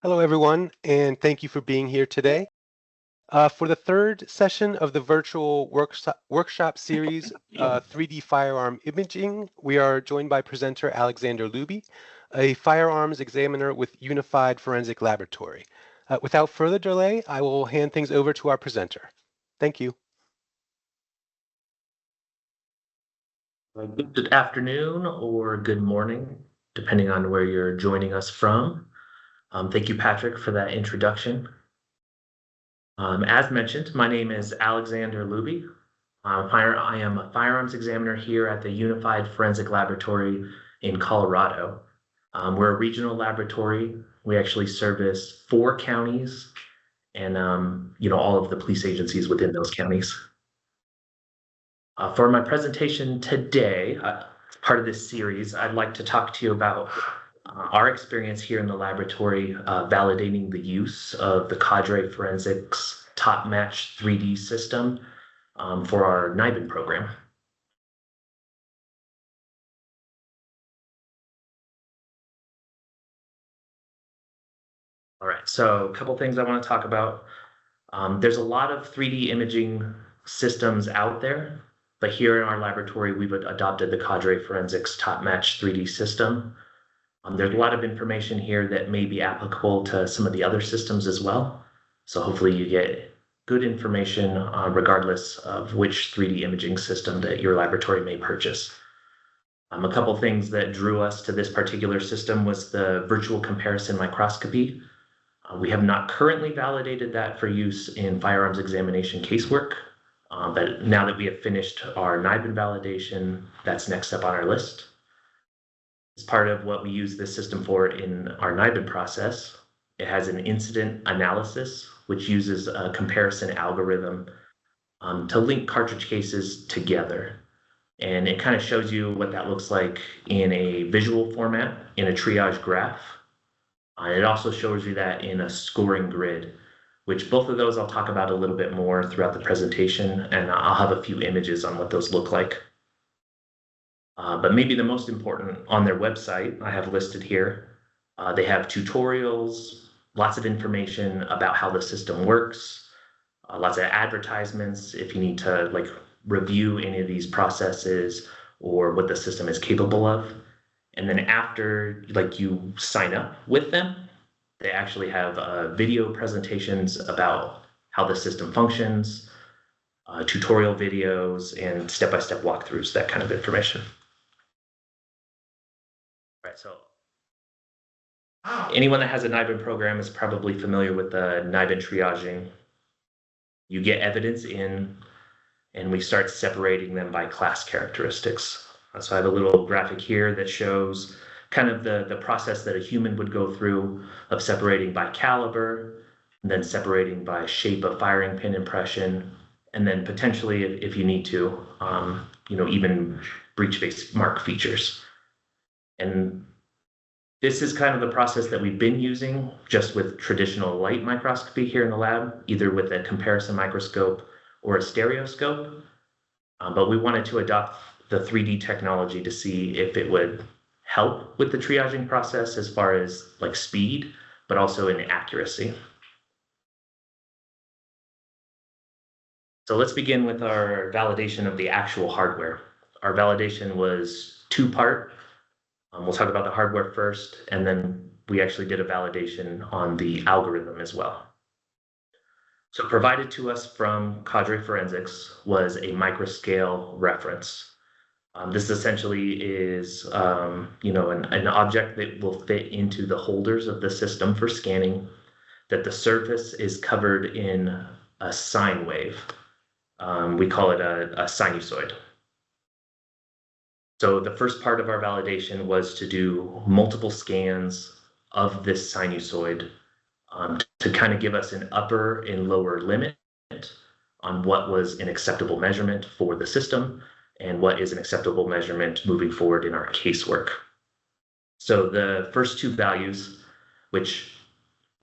Hello, everyone, and thank you for being here today. For the third session of the virtual workshop series, 3D Firearm Imaging, we are joined by presenter Alexander Luby, a firearms examiner with Unified Forensic Laboratory. Without further delay, I will hand things over to our presenter. Thank you. Good afternoon or good morning, depending on where you're joining us from. Thank you, Patrick, for that introduction. As mentioned, my name is Alexander Luby. I am a firearms examiner here at the Unified Forensic Laboratory in Colorado. We're a regional laboratory. We actually service 4 counties and all of the police agencies within those counties. For my presentation today, part of this series, I'd like to talk to you about our experience here in the laboratory validating the use of the Cadre Forensics Top Match 3D system for our NIBIN program. All right, so a couple things I want to talk about. There's a lot of 3D imaging systems out there, but here in our laboratory, we've adopted the Cadre Forensics Top Match 3D system. There's a lot of information here that may be applicable to some of the other systems as well. So hopefully you get good information regardless of which 3D imaging system that your laboratory may purchase. A couple things that drew us to this particular system was the virtual comparison microscopy. We have not currently validated that for use in firearms examination casework, but now that we have finished our NIBIN validation, that's next up on our list. As part of what we use this system for in our NIBIN process, it has an incident analysis, which uses a comparison algorithm to link cartridge cases together. And it kind of shows you what that looks like in a visual format, in a triage graph. It also shows you that in a scoring grid, which both of those I'll talk about a little bit more throughout the presentation, and I'll have a few images on what those look like. But maybe the most important, on their website, I have listed here, they have tutorials, lots of information about how the system works, lots of advertisements if you need to review any of these processes or what the system is capable of. And then after you sign up with them, they actually have video presentations about how the system functions, tutorial videos, and step-by-step walkthroughs, that kind of information. Right, so anyone that has a NIBIN program is probably familiar with the NIBIN triaging. You get evidence in, and we start separating them by class characteristics. So I have a little graphic here that shows kind of the process that a human would go through of separating by caliber, and then separating by shape of firing pin impression, and then potentially, if you need to, even breech face mark features. And this is kind of the process that we've been using just with traditional light microscopy here in the lab, either with a comparison microscope or a stereoscope. But we wanted to adopt the 3D technology to see if it would help with the triaging process as far as speed, but also in accuracy. So let's begin with our validation of the actual hardware. Our validation was 2-part. We'll talk about the hardware first, and then we actually did a validation on the algorithm as well. So provided to us from Cadre Forensics was a microscale reference. This essentially is an object that will fit into the holders of the system for scanning, that the surface is covered in a sine wave. We call it a sinusoid. So the first part of our validation was to do multiple scans of this sinusoid to kind of give us an upper and lower limit on what was an acceptable measurement for the system and what is an acceptable measurement moving forward in our casework. So the first 2 values, which,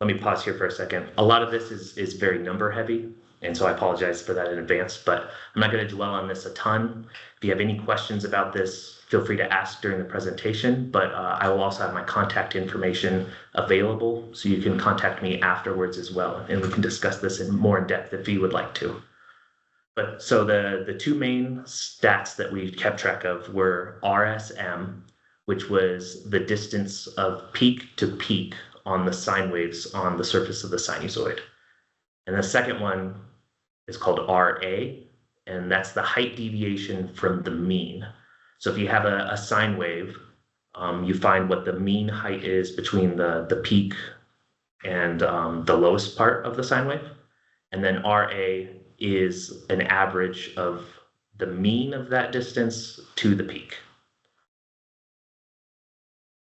let me pause here for a second. A lot of this is very number heavy, and so I apologize for that in advance, but I'm not going to dwell on this a ton. If you have any questions about this, feel free to ask during the presentation, but I will also have my contact information available, so you can contact me afterwards as well, and we can discuss this in more in depth if you would like to. But so the two main stats that we kept track of were RSM, which was the distance of peak to peak on the sine waves on the surface of the sinusoid. And the second one is called RA, and that's the height deviation from the mean. So if you have a sine wave, you find what the mean height is between the peak and the lowest part of the sine wave. And then RA is an average of the mean of that distance to the peak.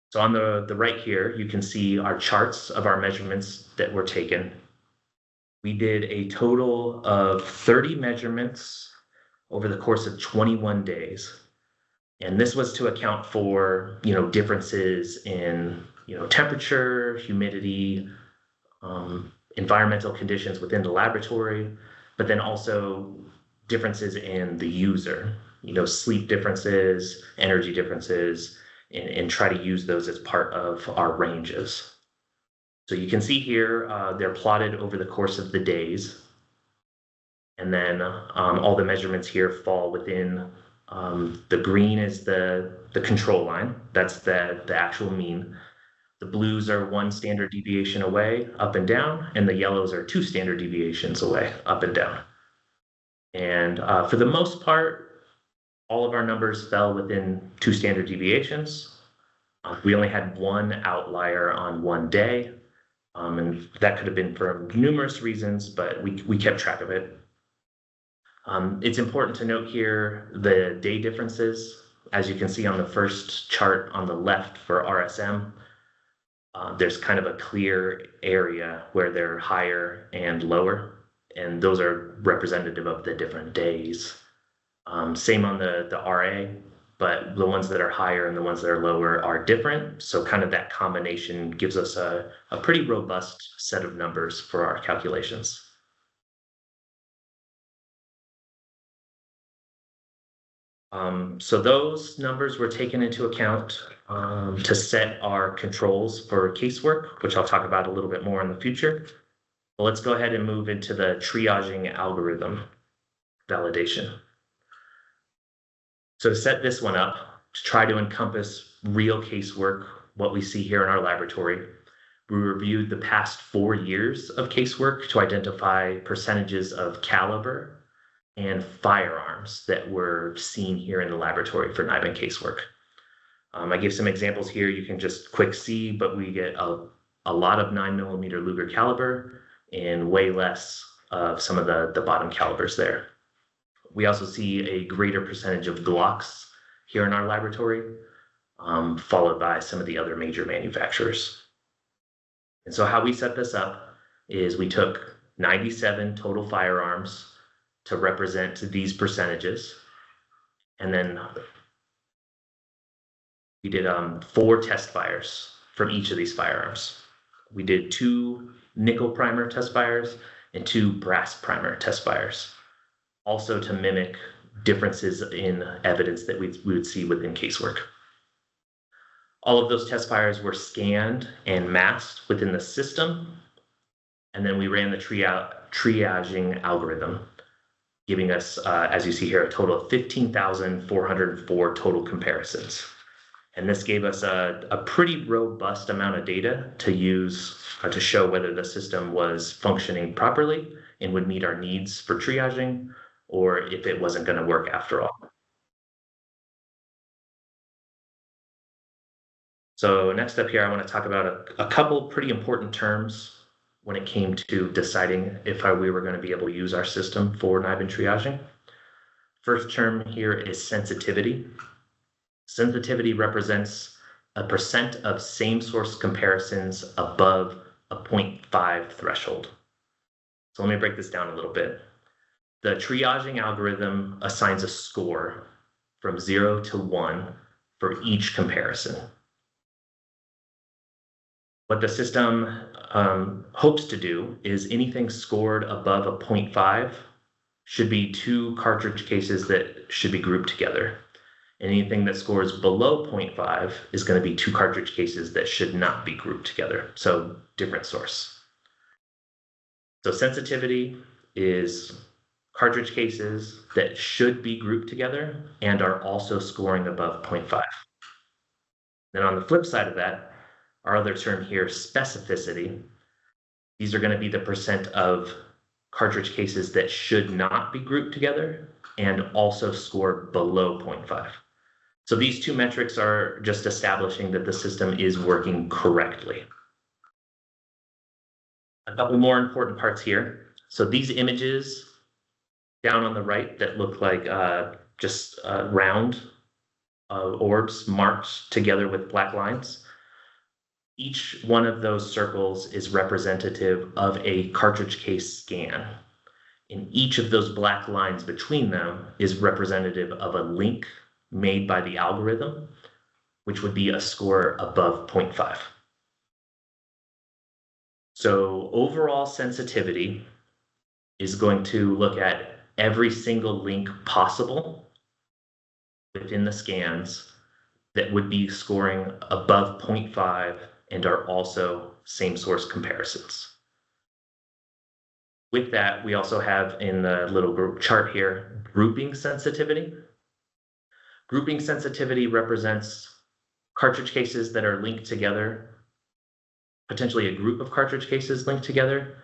So on the right here, you can see our charts of our measurements that were taken. We did a total of 30 measurements over the course of 21 days. And this was to account for, differences in, temperature, humidity, environmental conditions within the laboratory, but then also differences in the user, sleep differences, energy differences, and try to use those as part of our ranges. So you can see here, they're plotted over the course of the days. And then all the measurements here fall within, the green is the control line. That's the actual mean. The blues are 1 standard deviation away, up and down, and the yellows are 2 standard deviations away, up and down. And for the most part, all of our numbers fell within 2 standard deviations. We only had 1 outlier on 1 day, and that could have been for numerous reasons, but we kept track of it. It's important to note here the day differences. As you can see on the first chart on the left for RSM, there's kind of a clear area where they're higher and lower, and those are representative of the different days. Same on the RA, but the ones that are higher and the ones that are lower are different. So kind of that combination gives us a pretty robust set of numbers for our calculations. So those numbers were taken into account to set our controls for casework, which I'll talk about a little bit more in the future. But let's go ahead and move into the triaging algorithm validation. So to set this one up, to try to encompass real casework, what we see here in our laboratory, we reviewed the past 4 years of casework to identify percentages of caliber and firearms that were seen here in the laboratory for NIBIN casework. I give some examples here. You can just quick see, but we get a lot of 9mm Luger caliber and way less of some of the bottom calibers there. We also see a greater percentage of Glocks here in our laboratory, followed by some of the other major manufacturers. And so how we set this up is we took 97 total firearms to represent these percentages. And then we did 4 test fires from each of these firearms. We did 2 nickel primer test fires and 2 brass primer test fires, also to mimic differences in evidence that we would see within casework. All of those test fires were scanned and masked within the system, and then we ran the triaging algorithm, giving us, as you see here, a total of 15,404 total comparisons. And this gave us a pretty robust amount of data to use to show whether the system was functioning properly and would meet our needs for triaging, or if it wasn't going to work after all. So next up here, I want to talk about a couple pretty important terms when it came to deciding if we were going to be able to use our system for NIBIN triaging. First term here is sensitivity. Sensitivity represents a percent of same source comparisons above a 0.5 threshold. So let me break this down a little bit. The triaging algorithm assigns a score from 0 to 1 for each comparison. What the system hopes to do is anything scored above a 0.5 should be 2 cartridge cases that should be grouped together. Anything that scores below 0.5 is going to be 2 cartridge cases that should not be grouped together. So different source. So sensitivity is cartridge cases that should be grouped together and are also scoring above 0.5. Then on the flip side of that, our other term here, specificity, these are going to be the percent of cartridge cases that should not be grouped together and also score below 0.5. So these two metrics are just establishing that the system is working correctly. A couple more important parts here. So these images down on the right that look like just round orbs marked together with black lines, each one of those circles is representative of a cartridge case scan. And each of those black lines between them is representative of a link made by the algorithm, which would be a score above 0.5. So overall sensitivity is going to look at every single link possible within the scans that would be scoring above 0.5 and are also same source comparisons. With that, we also have in the little group chart here, grouping sensitivity. Grouping sensitivity represents cartridge cases that are linked together, potentially a group of cartridge cases linked together,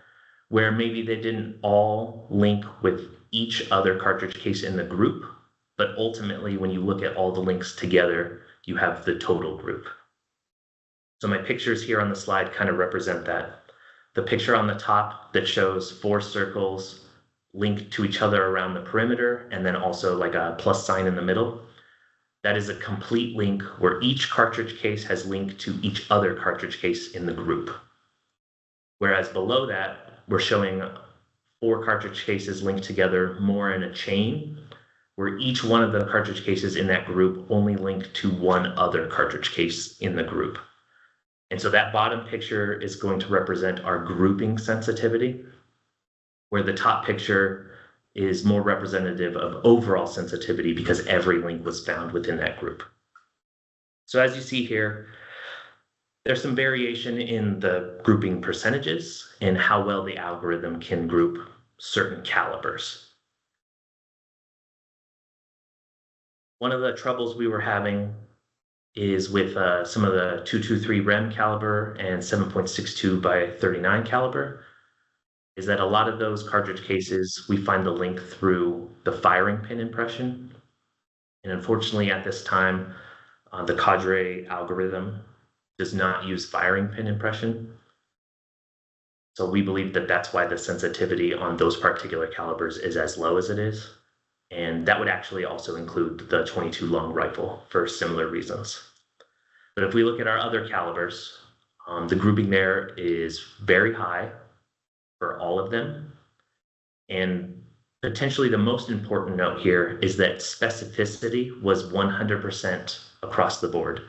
where maybe they didn't all link with each other cartridge case in the group, but ultimately when you look at all the links together, you have the total group. So my pictures here on the slide kind of represent that. The picture on the top that shows 4 circles linked to each other around the perimeter, and then also like a plus sign in the middle. That is a complete link where each cartridge case has linked to each other cartridge case in the group. Whereas below that, we're showing 4 cartridge cases linked together more in a chain, where each one of the cartridge cases in that group only linked to one other cartridge case in the group. And so that bottom picture is going to represent our grouping sensitivity, where the top picture is more representative of overall sensitivity because every link was found within that group. So as you see here, there's some variation in the grouping percentages and how well the algorithm can group certain calibers. One of the troubles we were having is with some of the 223 rem caliber and 7.62 by 39 caliber, is that a lot of those cartridge cases, we find the link through the firing pin impression. And unfortunately at this time, the Cadre algorithm does not use firing pin impression. So we believe that that's why the sensitivity on those particular calibers is as low as it is. And that would actually also include the 22 long rifle for similar reasons. But if we look at our other calibers, the grouping there is very high for all of them. And potentially the most important note here is that specificity was 100% across the board,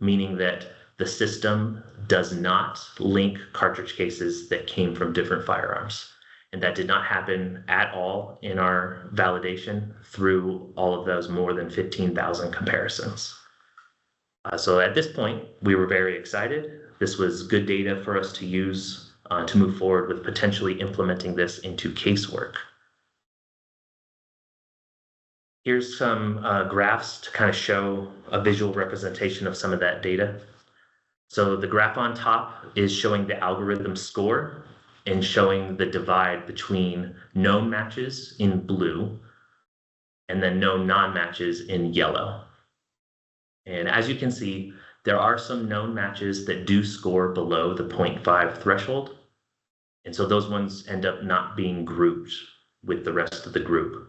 meaning that the system does not link cartridge cases that came from different firearms. And that did not happen at all in our validation through all of those more than 15,000 comparisons. So at this point, we were very excited. This was good data for us to use to move forward with potentially implementing this into Casework. Here's some graphs to kind of show a visual representation of some of that data. So the graph on top is showing the algorithm score and showing the divide between known matches in blue and then known non-matches in yellow. And as you can see, there are some known matches that do score below the 0.5 threshold. And so those ones end up not being grouped with the rest of the group.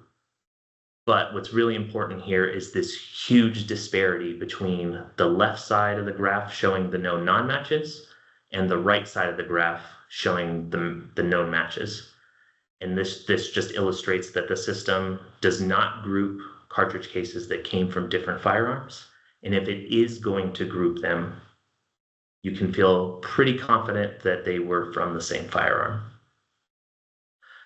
But what's really important here is this huge disparity between the left side of the graph showing the known non-matches and the right side of the graph showing the known matches. And this just illustrates that the system does not group cartridge cases that came from different firearms. And if it is going to group them, you can feel pretty confident that they were from the same firearm.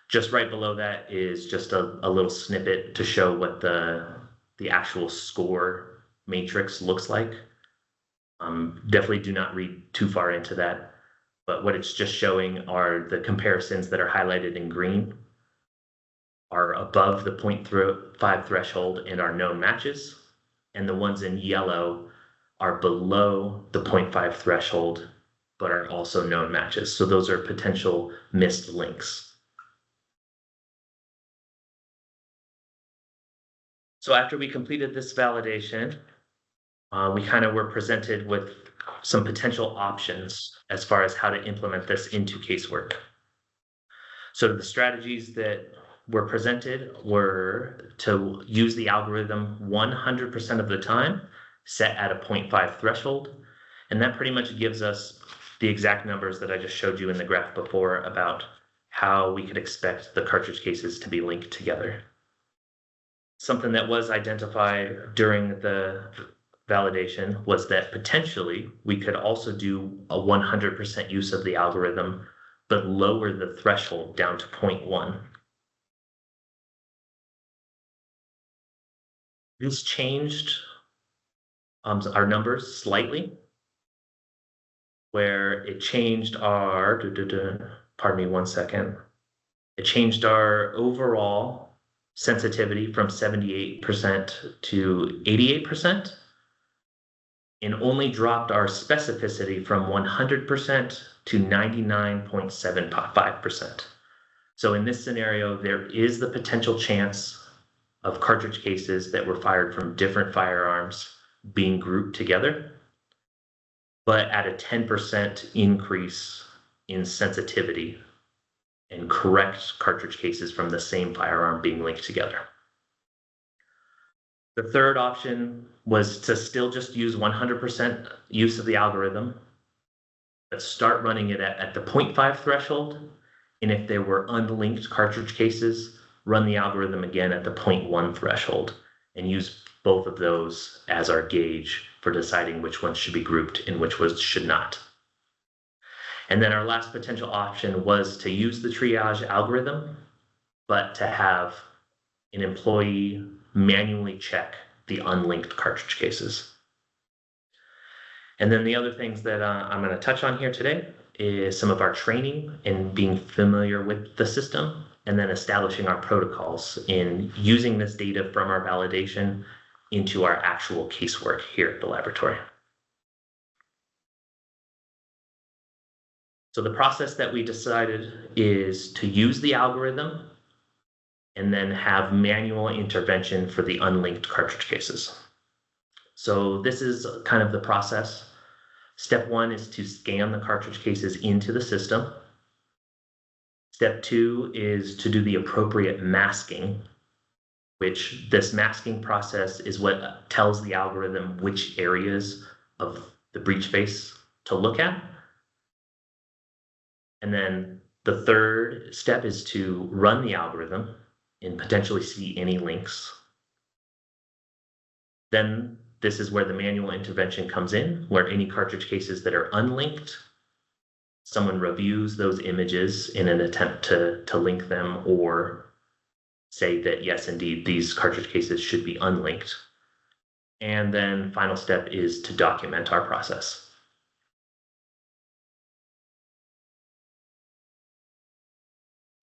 Just right below that is just a little snippet to show what the actual score matrix looks like. Definitely do not read too far into that, but what it's just showing are the comparisons that are highlighted in green are above the 0.5 threshold and are known matches, and the ones in yellow are below the 0.5 threshold but are also known matches. So those are potential missed links. So after we completed this validation, we kind of were presented with some potential options as far as how to implement this into casework. So the strategies that were presented were to use the algorithm 100% of the time, set at a 0.5 threshold. And that pretty much gives us the exact numbers that I just showed you in the graph before about how we could expect the cartridge cases to be linked together. Something that was identified during the validation was that potentially we could also do a 100% use of the algorithm, but lower the threshold down to 0.1. This changed our numbers slightly, where it changed our, pardon me one second, it changed our overall sensitivity from 78% to 88%, and only dropped our specificity from 100% to 99.75%. So in this scenario, there is the potential chance of cartridge cases that were fired from different firearms being grouped together, but at a 10% increase in sensitivity and correct cartridge cases from the same firearm being linked together. The third option was to still just use 100% use of the algorithm, but start running it at the 0.5 threshold. And if there were unlinked cartridge cases, run the algorithm again at the 0.1 threshold and use both of those as our gauge for deciding which ones should be grouped and which ones should not. And then our last potential option was to use the triage algorithm, but to have an employee manually check the unlinked cartridge cases. And then the other things that I'm going to touch on here today is some of our training and being familiar with the system, and then establishing our protocols in using this data from our validation into our actual casework here at the laboratory. So the process that we decided is to use the algorithm and then have manual intervention for the unlinked cartridge cases. So this is kind of the process. Step one is to scan the cartridge cases into the system. Step two is to do the appropriate masking, which this masking process is what tells the algorithm which areas of the breech face to look at. And then the third step is to run the algorithm and potentially see any links. Then this is where the manual intervention comes in, where any cartridge cases that are unlinked, someone reviews those images in an attempt to link them or say that, yes, indeed, these cartridge cases should be unlinked. And then final step is to document our process.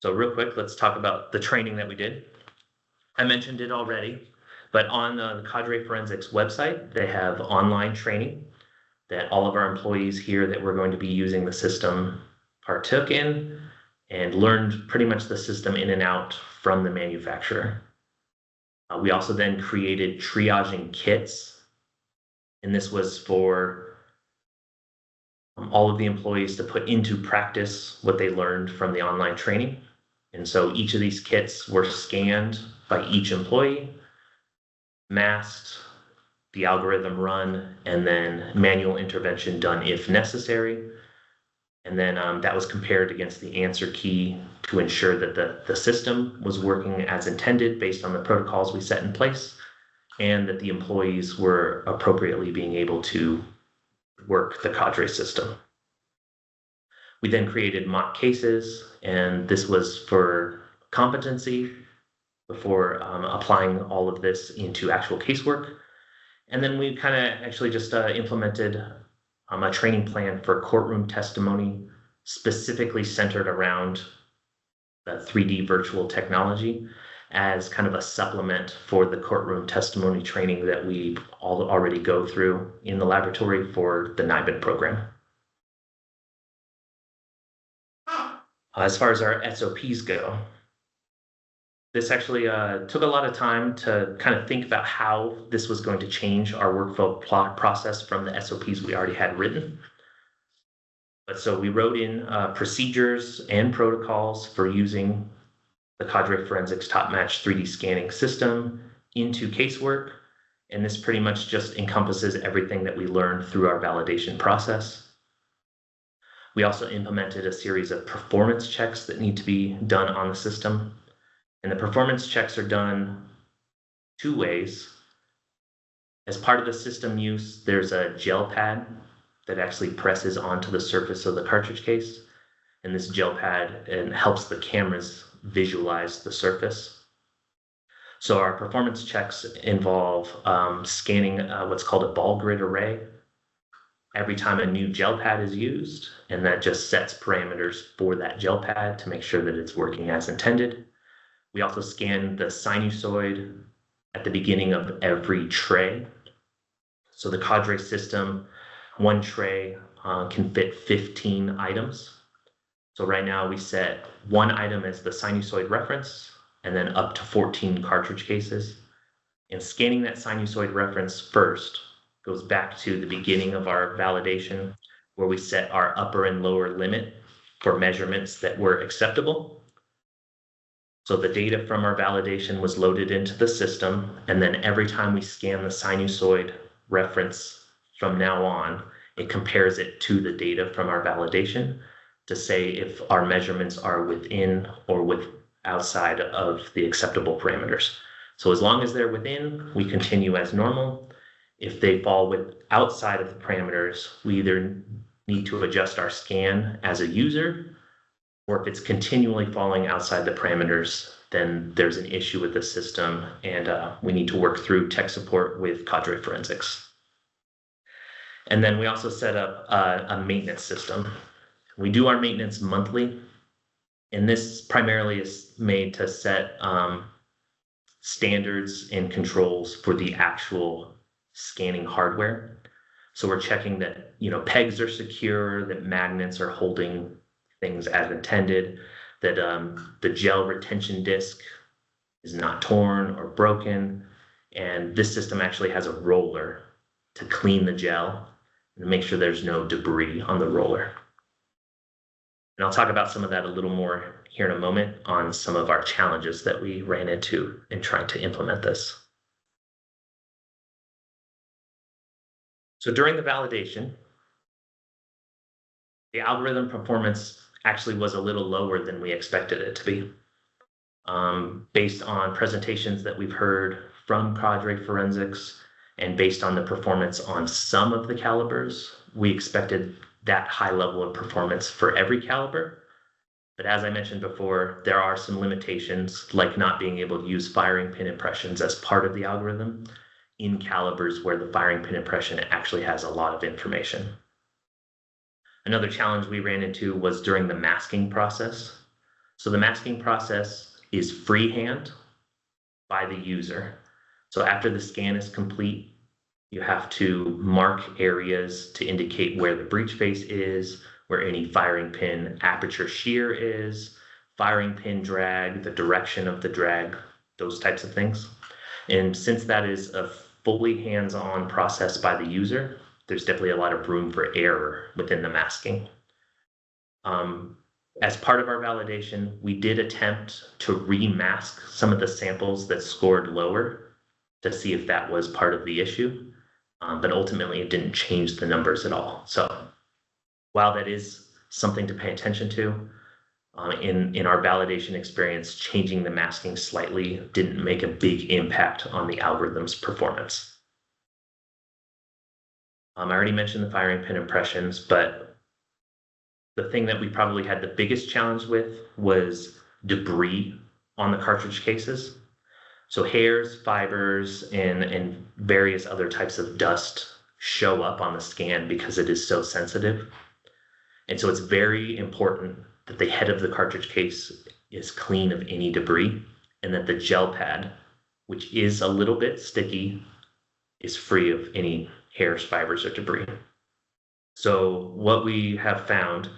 So real quick, let's talk about the training that we did. I mentioned it already, but on the Cadre Forensics website, they have online training that all of our employees here that we're going to be using the system partook in and learned pretty much the system in and out from the manufacturer. We also then created triaging kits, and this was for all of the employees to put into practice what they learned from the online training. And so each of these kits were scanned by each employee, masked, the algorithm run, and then manual intervention done if necessary. And then that was compared against the answer key to ensure that the system was working as intended based on the protocols we set in place, and that the employees were appropriately being able to work the Cadre system. We then created mock cases, and this was for competency before applying all of this into actual casework. And then we kind of actually just implemented a training plan for courtroom testimony, specifically centered around the 3D virtual technology as kind of a supplement for the courtroom testimony training that we all already go through in the laboratory for the NIBIN program. As far as our SOPs go, this actually took a lot of time to kind of think about how this was going to change our workflow process from the SOPs we already had written. But so we wrote in procedures and protocols for using the Cadre Forensics Top Match 3D scanning system into Casework. And this pretty much just encompasses everything that we learned through our validation process. We also implemented a series of performance checks that need to be done on the system. And the performance checks are done two ways. As part of the system use, there's a gel pad that actually presses onto the surface of the cartridge case. And this gel pad helps the cameras visualize the surface. So our performance checks involve scanning what's called a ball grid array every time a new gel pad is used, and that just sets parameters for that gel pad to make sure that it's working as intended. We also scan the sinusoid at the beginning of every tray. So the Cadre system, one tray can fit 15 items. So right now we set one item as the sinusoid reference and then up to 14 cartridge cases. And scanning that sinusoid reference first goes back to the beginning of our validation, where we set our upper and lower limit for measurements that were acceptable. So the data from our validation was loaded into the system, and then every time we scan the sinusoid reference from now on, it compares it to the data from our validation to say if our measurements are within or outside of the acceptable parameters. So as long as they're within, we continue as normal. If they fall outside of the parameters, we either need to adjust our scan as a user, or if it's continually falling outside the parameters, then there's an issue with the system, and we need to work through tech support with Cadre Forensics. And then we also set up a maintenance system. We do our maintenance monthly, and this primarily is made to set standards and controls for the actual scanning hardware. So we're checking that pegs are secure, that magnets are holding things as intended, that the gel retention disc is not torn or broken, and this system actually has a roller to clean the gel and make sure there's no debris on the roller. And I'll talk about some of that a little more here in a moment on some of our challenges that we ran into in trying to implement this. So during the validation, the algorithm performance actually was a little lower than we expected it to be. Based on presentations that we've heard from Cadre Forensics and based on the performance on some of the calibers, we expected that high level of performance for every caliber. But as I mentioned before, there are some limitations, like not being able to use firing pin impressions as part of the algorithm in calibers where the firing pin impression actually has a lot of information. Another challenge we ran into was during the masking process. So the masking process is freehand by the user. So after the scan is complete, you have to mark areas to indicate where the breech face is, where any firing pin aperture shear is, firing pin drag, the direction of the drag, those types of things. And since that is a fully hands-on process by the user, there's definitely a lot of room for error within the masking. As part of our validation, we did attempt to remask some of the samples that scored lower to see if that was part of the issue, but ultimately it didn't change the numbers at all. So while that is something to pay attention to, in our validation experience, changing the masking slightly didn't make a big impact on the algorithm's performance. I already mentioned the firing pin impressions, but the thing that we probably had the biggest challenge with was debris on the cartridge cases. So hairs, fibers, and various other types of dust show up on the scan because it is so sensitive. And so it's very important that the head of the cartridge case is clean of any debris and that the gel pad, which is a little bit sticky, is free of any hairs, fibers, or debris. So what we have found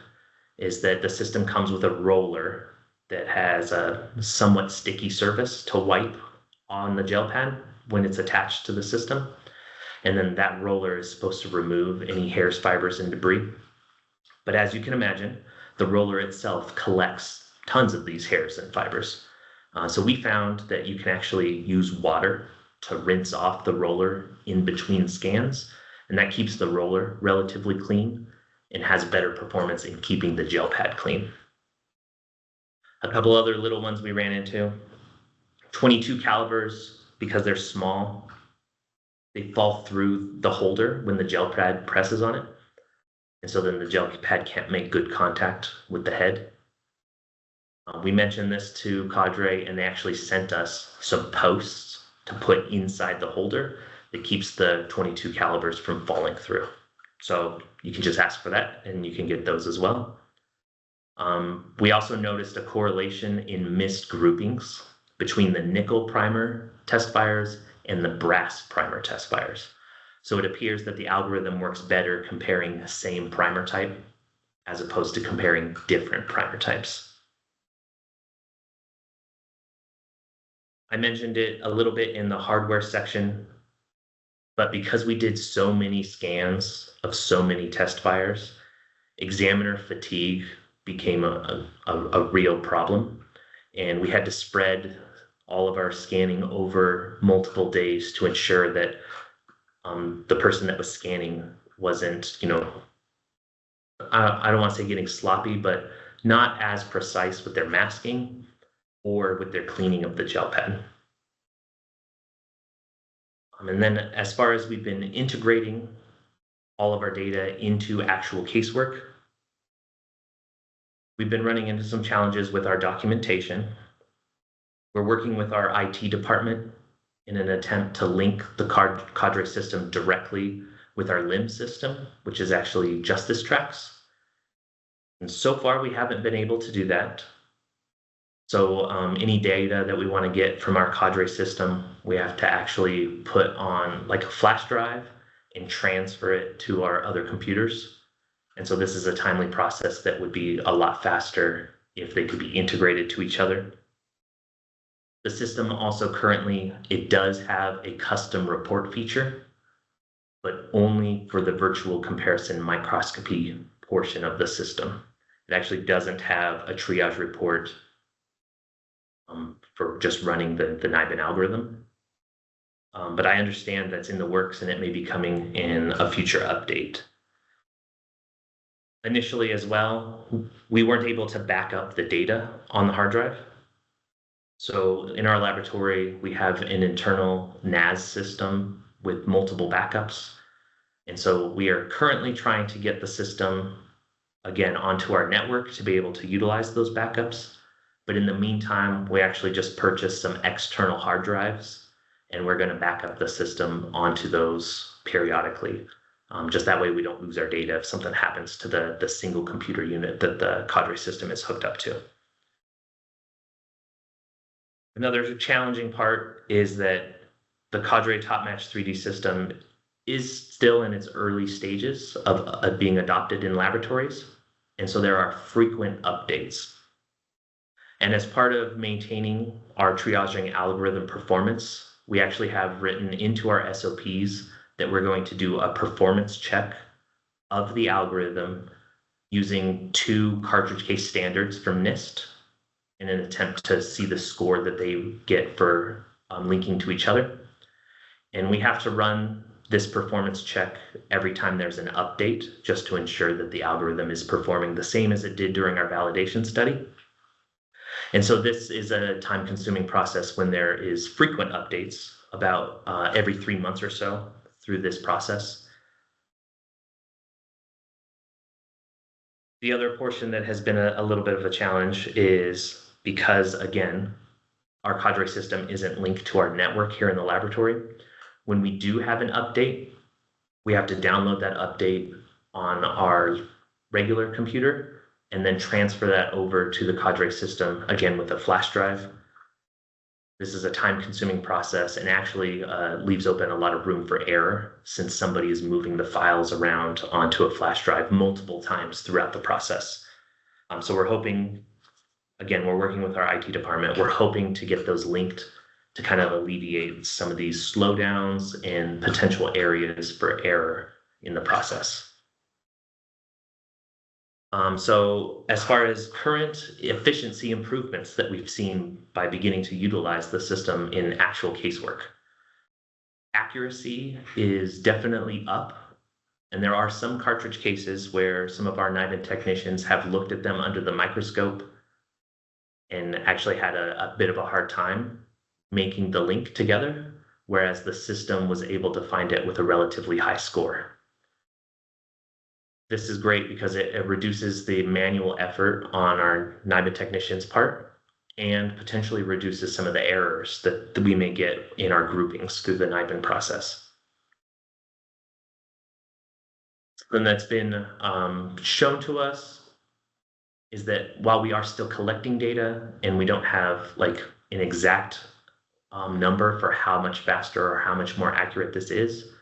is that the system comes with a roller that has a somewhat sticky surface to wipe on the gel pad when it's attached to the system. And then that roller is supposed to remove any hairs, fibers, and debris. But as you can imagine, the roller itself collects tons of these hairs and fibers. So we found that you can actually use water to rinse off the roller in between scans, and that keeps the roller relatively clean and has better performance in keeping the gel pad clean. A couple other little ones we ran into. 22 calibers, because they're small, they fall through the holder when the gel pad presses on it. And so then the gel pad can't make good contact with the head. We mentioned this to Cadre, and they actually sent us some posts to put inside the holder that keeps the 22 calibers from falling through. So you can just ask for that and you can get those as well. We also noticed a correlation in missed groupings between the nickel primer test fires and the brass primer test fires. So it appears that the algorithm works better comparing the same primer type as opposed to comparing different primer types. I mentioned it a little bit in the hardware section, but because we did so many scans of so many test fires, examiner fatigue became a real problem. And we had to spread all of our scanning over multiple days to ensure that the person that was scanning wasn't, I don't want to say getting sloppy, but not as precise with their masking or with their cleaning of the gel pad. And then as far as we've been integrating all of our data into actual casework, we've been running into some challenges with our documentation. We're working with our IT department in an attempt to link the Cadre system directly with our LIMS system, which is actually justice tracks. And so far, we haven't been able to do that. So any data that we want to get from our Cadre system, we have to actually put on like a flash drive and transfer it to our other computers. And so this is a timely process that would be a lot faster if they could be integrated to each other. The system also currently, it does have a custom report feature, but only for the virtual comparison microscopy portion of the system. It actually doesn't have a triage report for just running the NIBIN algorithm. But I understand that's in the works and it may be coming in a future update. Initially as well, we weren't able to back up the data on the hard drive. So in our laboratory, we have an internal NAS system with multiple backups. And so we are currently trying to get the system, again, onto our network to be able to utilize those backups. But in the meantime, we actually just purchased some external hard drives, and we're going to back up the system onto those periodically. Just that way we don't lose our data if something happens to the single computer unit that the Cadre system is hooked up to. Another challenging part is that the Cadre TopMatch 3D system is still in its early stages of being adopted in laboratories. And so there are frequent updates. And as part of maintaining our triaging algorithm performance, we actually have written into our SOPs that we're going to do a performance check of the algorithm using 2 cartridge case standards from NIST in an attempt to see the score that they get for linking to each other. And we have to run this performance check every time there's an update, just to ensure that the algorithm is performing the same as it did during our validation study. And so this is a time-consuming process when there is frequent updates, about every 3 months or so through this process. The other portion that has been a little bit of a challenge is because, again, our Cadre system isn't linked to our network here in the laboratory. When we do have an update, we have to download that update on our regular computer and then transfer that over to the Cadre system, again with a flash drive. This is a time-consuming process and actually leaves open a lot of room for error since somebody is moving the files around onto a flash drive multiple times throughout the process. So we're hoping, again, we're working with our IT department, we're hoping to get those linked to kind of alleviate some of these slowdowns and potential areas for error in the process. So as far as current efficiency improvements that we've seen by beginning to utilize the system in actual casework, accuracy is definitely up. And there are some cartridge cases where some of our NIBIN technicians have looked at them under the microscope and actually had a bit of a hard time making the link together, whereas the system was able to find it with a relatively high score. This is great because it reduces the manual effort on our NIBIN technicians' part and potentially reduces some of the errors that we may get in our groupings through the NIBIN process. Something that's been shown to us is that while we are still collecting data and we don't have like an exact number for how much faster or how much more accurate this is,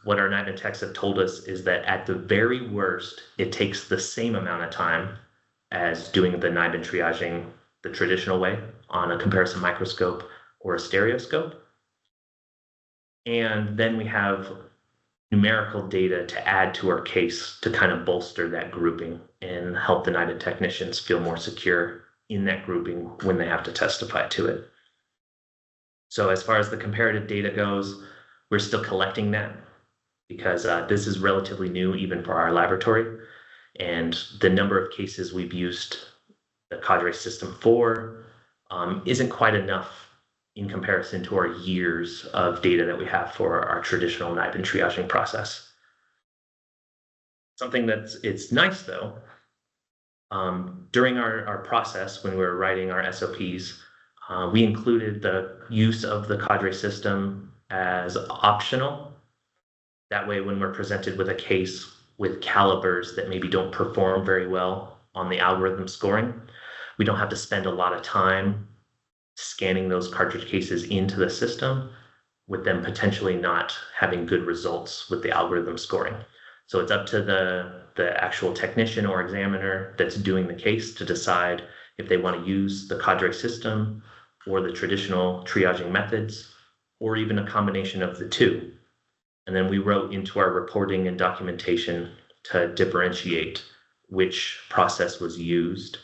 what our NIBIN techs have told us is that at the very worst, it takes the same amount of time as doing the NIBIN triaging the traditional way on a comparison microscope or a stereoscope. And then we have numerical data to add to our case to kind of bolster that grouping and help the NIBIN technicians feel more secure in that grouping when they have to testify to it. So as far as the comparative data goes, we're still collecting that because this is relatively new even for our laboratory. And the number of cases we've used the Cadre system for isn't quite enough in comparison to our years of data that we have for our traditional NIBIN triaging process. Something it's nice though, during our process when we were writing our SOPs, we included the use of the Cadre system as optional. That way, when we're presented with a case with calibers that maybe don't perform very well on the algorithm scoring, we don't have to spend a lot of time scanning those cartridge cases into the system with them potentially not having good results with the algorithm scoring. So it's up to the actual technician or examiner that's doing the case to decide if they want to use the Cadre system or the traditional triaging methods, or even a combination of the two. And then we wrote into our reporting and documentation to differentiate which process was used,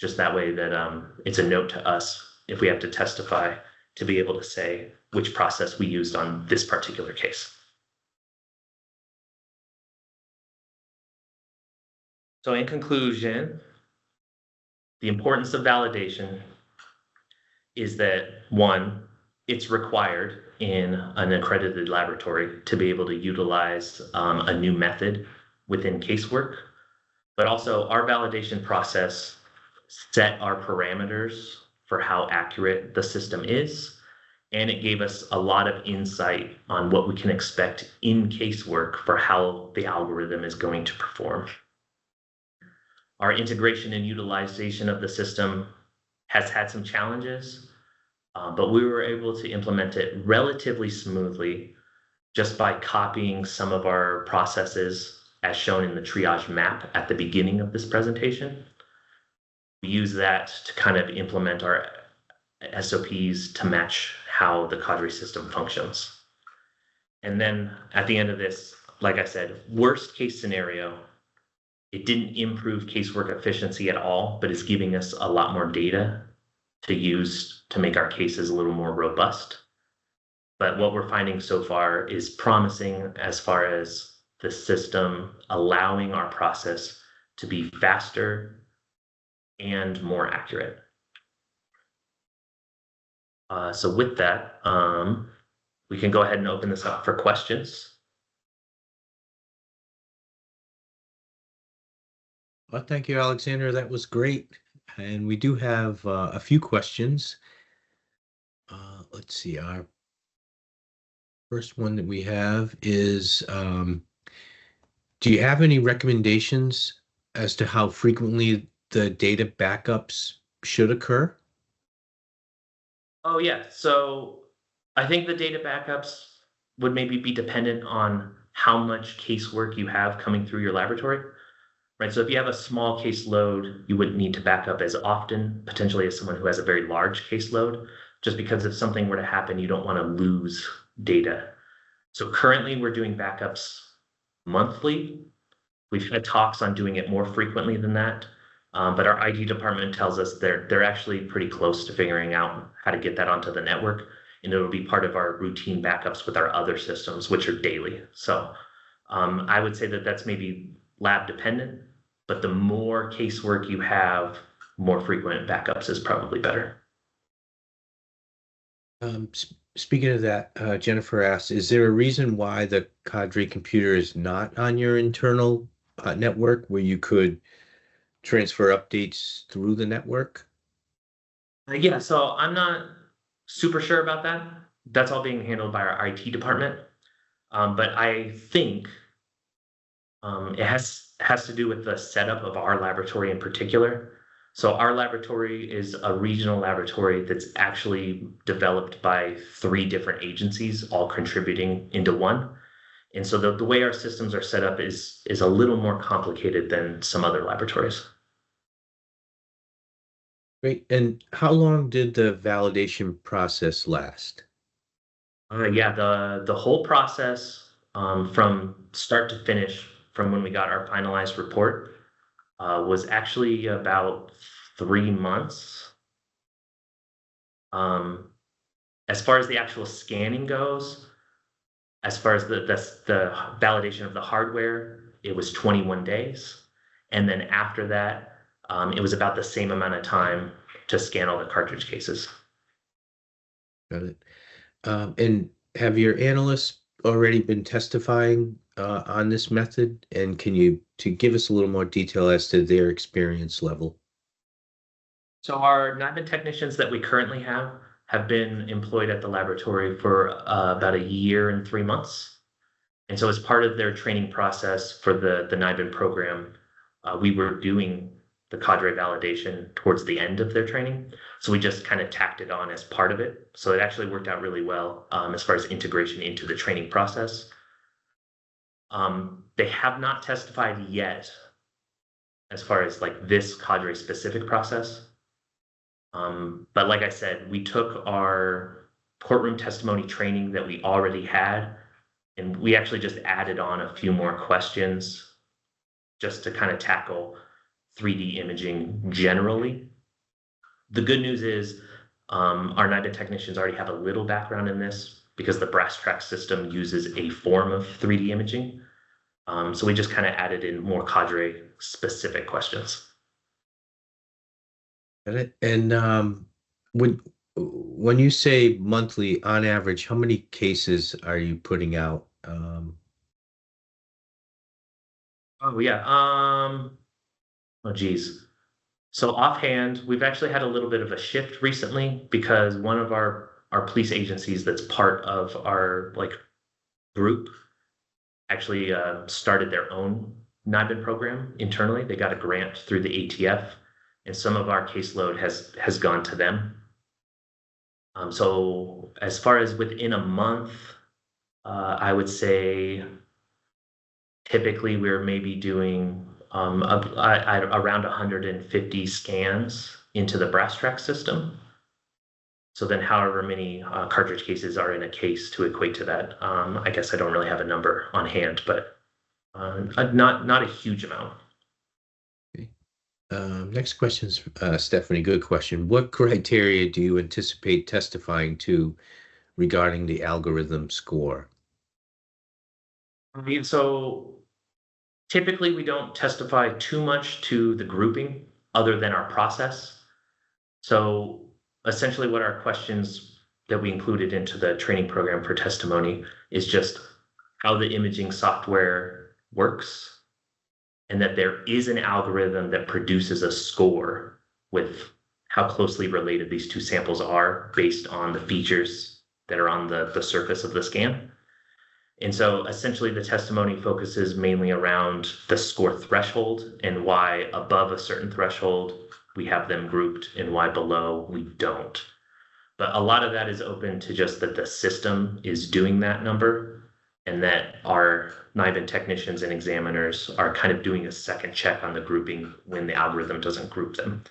just that way that it's a note to us if we have to testify to be able to say which process we used on this particular case. So in conclusion, the importance of validation is that, one, it's required in an accredited laboratory to be able to utilize a new method within casework, but also our validation process set our parameters for how accurate the system is, and it gave us a lot of insight on what we can expect in casework for how the algorithm is going to perform. Our integration and utilization of the system has had some challenges, but we were able to implement it relatively smoothly just by copying some of our processes as shown in the triage map at the beginning of this presentation. We use that to kind of implement our SOPs to match how the Cadre system functions. And then at the end of this, like I said, worst case scenario, it didn't improve casework efficiency at all, but it's giving us a lot more data to use to make our cases a little more robust. But what we're finding so far is promising as far as the system allowing our process to be faster and more accurate. So with that, we can go ahead and open this up for questions. Well, thank you, Alexander. That was great. And we do have a few questions. let's see, our first one that we have is, do you have any recommendations as to how frequently the data backups should occur? Oh yeah. So I think the data backups would maybe be dependent on how much casework you have coming through your laboratory, right? So if you have a small caseload, you wouldn't need to back up as often, potentially as someone who has a very large caseload, just because if something were to happen, you don't want to lose data. So currently we're doing backups monthly. We've had talks on doing it more frequently than that. But our IT department tells us they're actually pretty close to figuring out how to get that onto the network, and it'll be part of our routine backups with our other systems, which are daily. So I would say that that's maybe lab dependent, but the more casework you have, more frequent backups is probably better. Speaking of that, Jennifer asked, is there a reason why the Cadre computer is not on your internal network where you could transfer updates through the network? Yeah, so I'm not super sure about that. That's all being handled by our IT department. But I think it has to do with the setup of our laboratory in particular. So our laboratory is a regional laboratory that's actually developed by 3 different agencies, all contributing into one. And so the way our systems are set up is a little more complicated than some other laboratories. Great. And how long did the validation process last? Yeah, the whole process from start to finish, from when we got our finalized report, was actually about 3 months. Um, as far as the actual scanning goes, as far as the validation of the hardware, it was 21 days, and then after that, it was about the same amount of time to scan all the cartridge cases. Got it. And have your analysts already been testifying on this method? And can you give us a little more detail as to their experience level? So our NIBIN technicians that we currently have been employed at the laboratory for about a year and 3 months. And so as part of their training process for the NIBIN program, we were doing the Cadre validation towards the end of their training. So we just kind of tacked it on as part of it. So it actually worked out really well as far as integration into the training process. They have not testified yet as far as like this Cadre specific process. But like I said, we took our courtroom testimony training that we already had, and we actually just added on a few more questions just to kind of tackle 3D imaging generally. The good news is our NIBIN technicians already have a little background in this because the brass track system uses a form of 3D imaging. So we just kind of added in more Cadre specific questions. Got it. And when you say monthly, on average, how many cases are you putting out? Oh yeah. Oh geez. So offhand, we've actually had a little bit of a shift recently because one of our police agencies that's part of our like group actually started their own NIBIN program internally. They got a grant through the ATF, and some of our caseload has gone to them. So as far as within a month, I would say typically we're maybe doing around 150 scans into the brass track system. So then however many cartridge cases are in a case to equate to that, I guess I don't really have a number on hand, but not a huge amount. Okay. Next question is Stephanie, good question. What criteria do you anticipate testifying to regarding the algorithm score? I mean, so typically we don't testify too much to the grouping other than our process. So essentially what our questions that we included into the training program for testimony is just how the imaging software works and that there is an algorithm that produces a score with how closely related these two samples are based on the features that are on the surface of the scan. And so essentially the testimony focuses mainly around the score threshold and why above a certain threshold we have them grouped and why below we don't. But a lot of that is open to just that the system is doing that number and that our NIBIN technicians and examiners are kind of doing a second check on the grouping when the algorithm doesn't group them.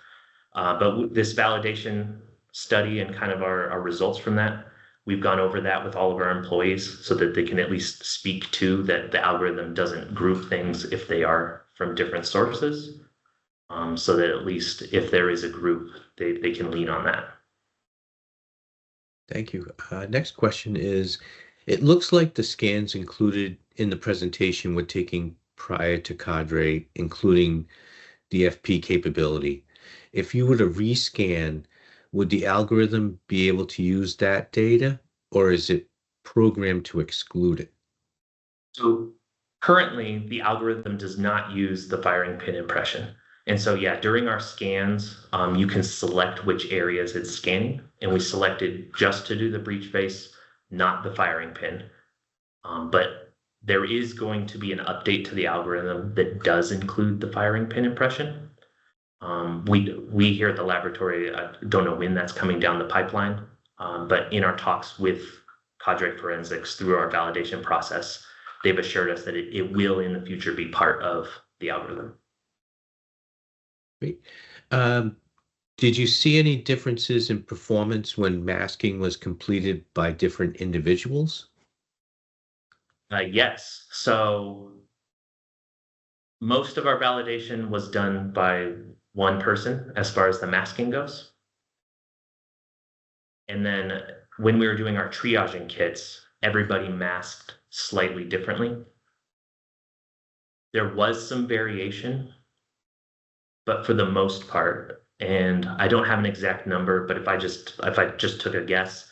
But this validation study and kind of our results from that, we've gone over that with all of our employees so that they can at least speak to that the algorithm doesn't group things if they are from different sources, so that at least if there is a group, they can lean on that. Thank you. Next question is, it looks like the scans included in the presentation were taken prior to Cadre, including DFP capability. If you were to rescan, would the algorithm be able to use that data, or is it programmed to exclude it? So currently, the algorithm does not use the firing pin impression. And so, yeah, during our scans, you can select which areas it's scanning. And we selected just to do the breech face, not the firing pin. But there is going to be an update to the algorithm that does include the firing pin impression. We here at the laboratory don't know when that's coming down the pipeline, but in our talks with Cadre Forensics through our validation process, they've assured us that it will in the future be part of the algorithm. Great. Did you see any differences in performance when masking was completed by different individuals? Yes. So most of our validation was done by one person as far as the masking goes. And then when we were doing our triaging kits, everybody masked slightly differently. There was some variation, but for the most part, and I don't have an exact number, but if I just took a guess,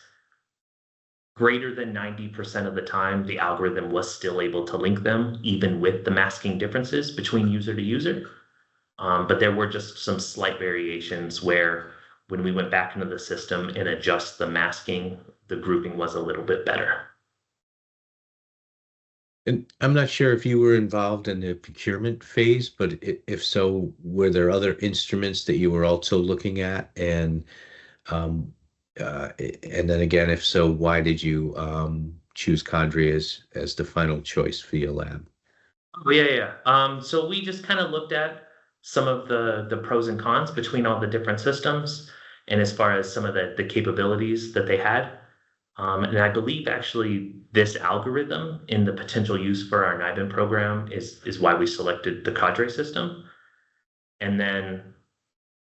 greater than 90% of the time, the algorithm was still able to link them, even with the masking differences between user to user. But there were just some slight variations where when we went back into the system and adjust the masking, the grouping was a little bit better. And I'm not sure if you were involved in the procurement phase, but if so, were there other instruments that you were also looking at? And then again, if so, why did you choose Cadre as the final choice for your lab? Oh, yeah. So we just kind of looked at some of the pros and cons between all the different systems, and as far as some of the capabilities that they had. And I believe actually this algorithm in the potential use for our NIBIN program is why we selected the Cadre system. And then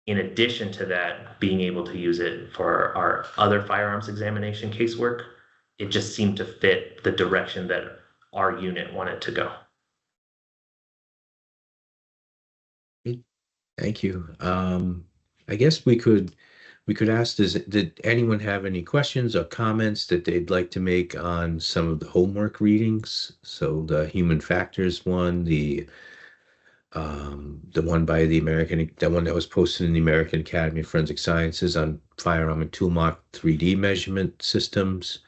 in addition to that, being able to use it for our other firearms examination casework, it just seemed to fit the direction that our unit wanted to go. Thank you. I guess we could ask, did anyone have any questions or comments that they'd like to make on some of the homework readings? So the human factors one, the one by the one that was posted in the American Academy of Forensic Sciences on firearm and tool mark 3D measurement systems,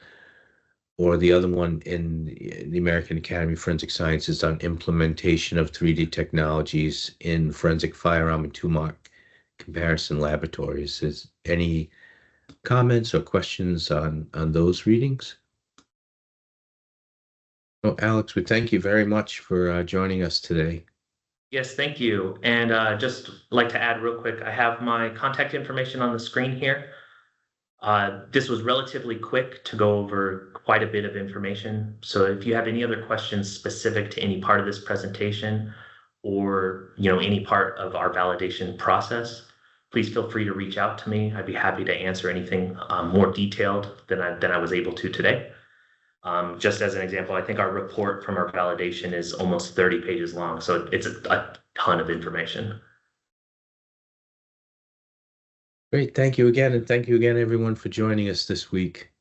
or the other one in the American Academy of Forensic Sciences on implementation of 3D technologies in forensic firearm and tool mark comparison laboratories. Is any comments or questions on those readings? Well, Alex, we thank you very much for joining us today. Yes, thank you. And just like to add real quick, I have my contact information on the screen here. This was relatively quick to go over quite a bit of information. So if you have any other questions specific to any part of this presentation or any part of our validation process, please feel free to reach out to me. I'd be happy to answer anything more detailed than I was able to today. Just as an example, I think our report from our validation is almost 30 pages long, so it's a ton of information. Great, thank you again, and thank you again, everyone, for joining us this week.